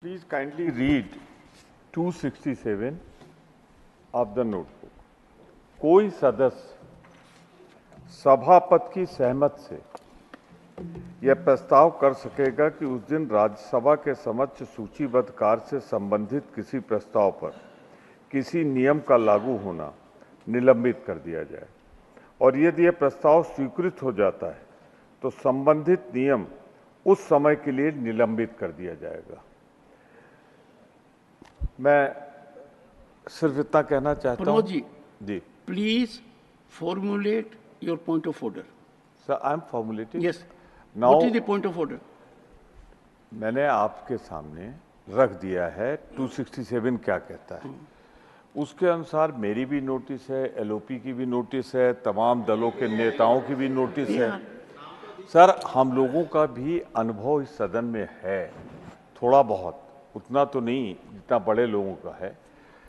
Please kindly read 267 of the notebook. कोई सदस्य सभापति की सहमति से यह प्रस्ताव कर सकेगा कि उस दिन राज्यसभा के समक्ष सूचीबद्ध कार्य से संबंधित किसी प्रस्ताव पर किसी नियम का लागू होना निलंबित कर दिया जाए और यदि यह प्रस्ताव स्वीकृत हो जाता है तो संबंधित नियम उस समय के लिए निलंबित कर दिया जाएगा। मैं सिर्फ इतना कहना चाहता हूं जी, please formulate your point of order. Sir, I am formulating. Yes, now what is the point of order? मैंने आपके सामने रख दिया है 267 क्या कहता है। उसके अनुसार मेरी भी नोटिस है, एलओपी की भी नोटिस है, तमाम दलों के नेताओं की भी नोटिस है। सर, हम लोगों का भी अनुभव इस सदन में है, थोड़ा बहुत, उतना तो नहीं जितना बड़े लोगों का है।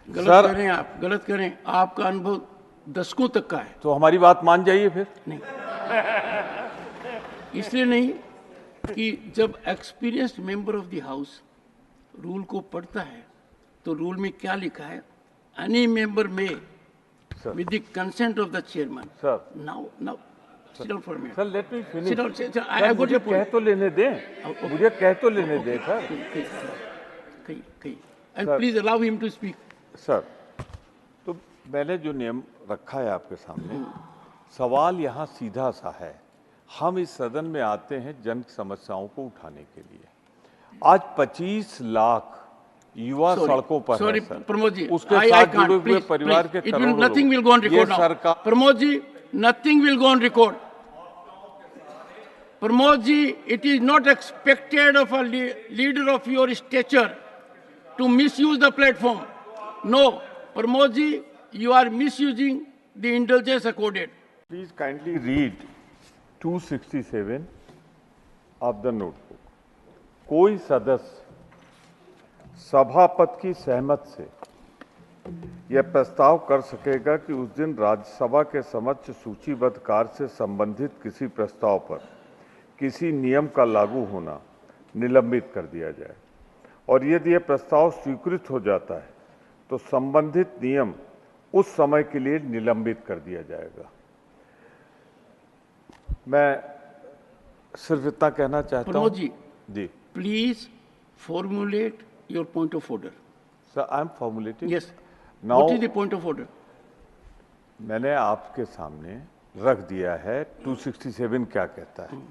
गलत करें आप, गलत करें, आपका अनुभव दशकों तक का है। तो हमारी बात मान जाइए फिर। नहीं, इसलिए नहीं कि जब experienced member of the house rule को पढ़ता है तो रूल में क्या लिखा है? एनी मेंबर में with the consent of the chairman. Sir, now sit down for a minute. Sir, let me finish. Sit down. I have got your point. कह तो लेने दें, मुझे कह तो लेने दें sir. And please allow him to speak. Sir, तो मैंने जो नियम रखा है आपके सामने, सवाल यहाँ सीधा सा है। हम इस सदन में आते हैं जन समस्याओं को उठाने के लिए। आज 25 लाख युवा सड़कों पर Sorry, है सर। प्रमोद जी, उसके I साथ can't. जुड़े हुए Please, परिवार के please. करोड़ों Nothing will go on लोग। record ये now. सरकार, Pramod ji, nothing will go on record. Pramod ji, it is not expected of a leader of your stature to misuse the platform. No, Pramod ji, you are misusing the indulgence accorded. please kindly read 267 of the notebook. कोई सदस्य सभापति की सहमति से यह प्रस्ताव कर सकेगा कि उस दिन राज्यसभा के समक्ष सूचीबद्ध कार्य से संबंधित किसी प्रस्ताव पर किसी नियम का लागू होना निलंबित कर दिया जाए और यदि यह प्रस्ताव स्वीकृत हो जाता है तो संबंधित नियम उस समय के लिए निलंबित कर दिया जाएगा। मैं सिर्फ इतना कहना चाहता हूं जी, please formulate your point of order. Sir, I am formulating. Yes, now what is the point of order? मैंने आपके सामने रख दिया है 267 क्या कहता है।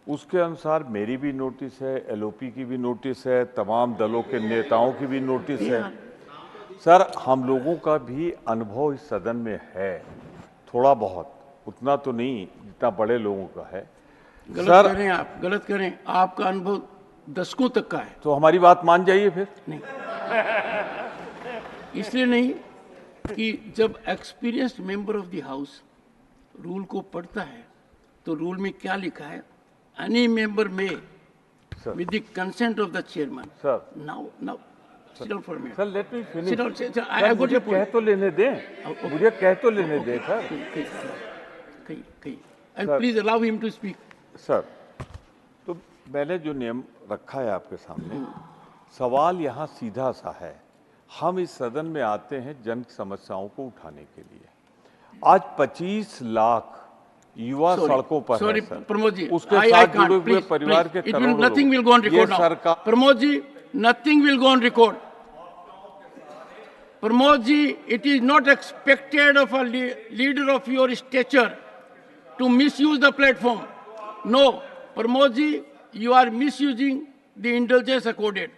उसके अनुसार मेरी भी नोटिस है, एलओपी की भी नोटिस है, तमाम दलों के नेताओं की भी नोटिस है। सर, हम लोगों का भी अनुभव इस सदन में है, थोड़ा बहुत, उतना तो नहीं जितना बड़े लोगों का है। गलत करें आप, गलत करें, आपका अनुभव दशकों तक का है। तो हमारी बात मान जाइए फिर। नहीं, इसलिए नहीं कि जब experienced member of the house rule को पढ़ता है तो रूल में क्या लिखा है? एनी मेंबर में with the consent of the chairman. Sir, now sit down for a minute. Sir, let me finish. Sit down. I have got your point. कह तो लेने दें, मुझे कह तो लेने दें sir. And please allow him to speak. Sir, तो मैंने जो नियम रखा है आपके सामने, सवाल यहाँ सीधा सा है। हम इस सदन में आते हैं जन समस्याओं को उठाने के लिए। आज 25 लाख युवा सड़कों पर है सर। प्रमोद जी, उसके साथ जुड़े हुए परिवार के करोड़ों लोग। Nothing will go on record now. Pramod ji, nothing will go on record. Pramod ji, it is not expected of a leader of your stature to misuse the platform. No, Pramod ji, you are misusing the indulgence accorded.